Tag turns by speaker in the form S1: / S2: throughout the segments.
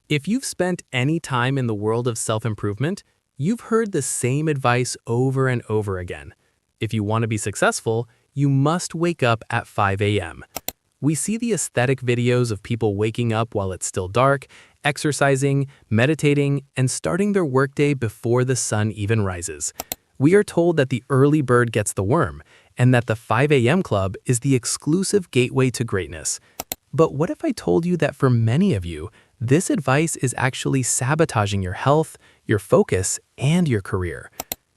S1: If you've spent any time in the world of self-improvement, you've heard the same advice over and over again. If you want to be successful, you must wake up at 5 a.m. We see the aesthetic videos of people waking up while it's still dark, exercising, meditating, and starting their workday before the sun even rises. We are told that the early bird gets the worm, and that the 5 a.m. club is the exclusive gateway to greatness. But what if I told you that for many of you, this advice is actually sabotaging your health, your focus, and your career?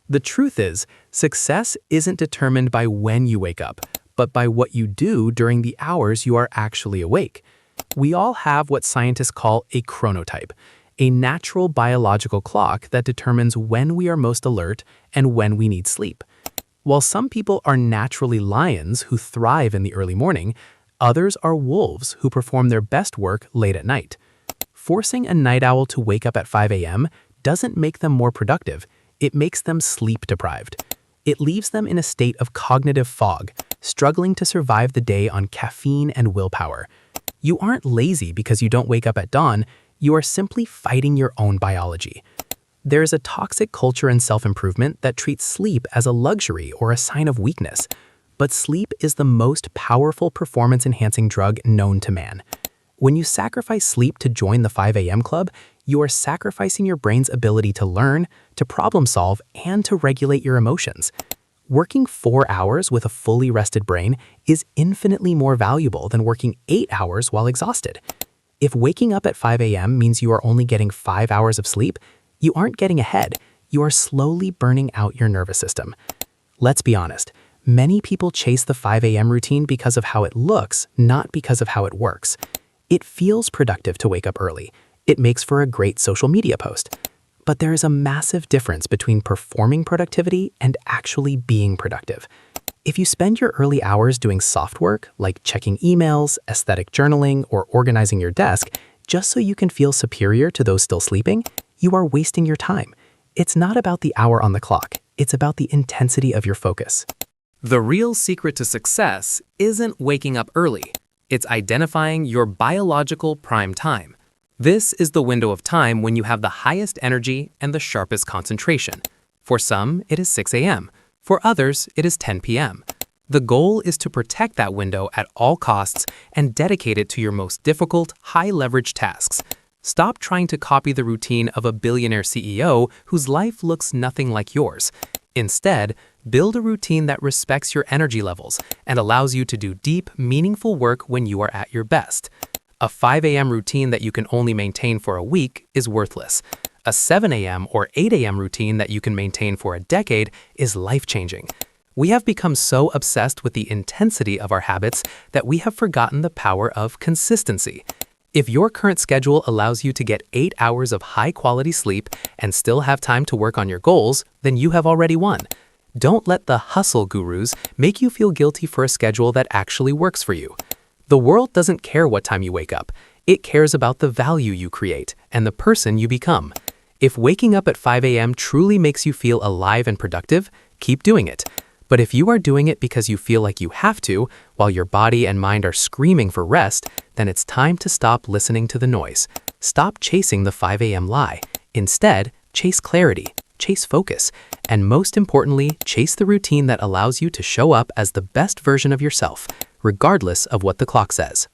S1: The truth is, success isn't determined by when you wake up, but by what you do during the hours you are actually awake. We all have what scientists call a chronotype, a natural biological clock that determines when we are most alert and when we need sleep. While some people are naturally lions who thrive in the early morning, others are wolves who perform their best work late at night. Forcing a night owl to wake up at 5 a.m. doesn't make them more productive, it makes them sleep-deprived. It leaves them in a state of cognitive fog, struggling to survive the day on caffeine and willpower. You aren't lazy because you don't wake up at dawn, you are simply fighting your own biology. There is a toxic culture in self-improvement that treats sleep as a luxury or a sign of weakness. But sleep is the most powerful performance-enhancing drug known to man. When you sacrifice sleep to join the 5 a.m. club, you are sacrificing your brain's ability to learn, to problem solve, and to regulate your emotions. Working 4 hours with a fully rested brain is infinitely more valuable than working 8 hours while exhausted. If waking up at 5 a.m. means you are only getting 5 hours of sleep, you aren't getting ahead, you are slowly burning out your nervous system. Let's be honest, many people chase the 5 a.m. routine because of how it looks, not because of how it works. It feels productive to wake up early. It makes for a great social media post. But there is a massive difference between performing productivity and actually being productive. If you spend your early hours doing soft work, like checking emails, aesthetic journaling, or organizing your desk, just so you can feel superior to those still sleeping, you are wasting your time. It's not about the hour on the clock. It's about the intensity of your focus.
S2: The real secret to success isn't waking up early. It's identifying your biological prime time. This is the window of time when you have the highest energy and the sharpest concentration. For some, it is 6 a.m. For others, it is 10 p.m. The goal is to protect that window at all costs and dedicate it to your most difficult, high-leverage tasks. Stop trying to copy the routine of a billionaire CEO whose life looks nothing like yours. Instead, build a routine that respects your energy levels and allows you to do deep, meaningful work when you are at your best. A 5 a.m. routine that you can only maintain for a week is worthless. A 7 a.m. or 8 a.m. routine that you can maintain for a decade is life-changing. We have become so obsessed with the intensity of our habits that we have forgotten the power of consistency. If your current schedule allows you to get 8 hours of high-quality sleep and still have time to work on your goals, then you have already won. Don't let the hustle gurus make you feel guilty for a schedule that actually works for you. The world doesn't care what time you wake up. It cares about the value you create and the person you become. If waking up at 5 a.m. truly makes you feel alive and productive, keep doing it. But if you are doing it because you feel like you have to, while your body and mind are screaming for rest, then it's time to stop listening to the noise. Stop chasing the 5 a.m. lie. Instead, chase clarity, chase focus, and most importantly, chase the routine that allows you to show up as the best version of yourself, regardless of what the clock says.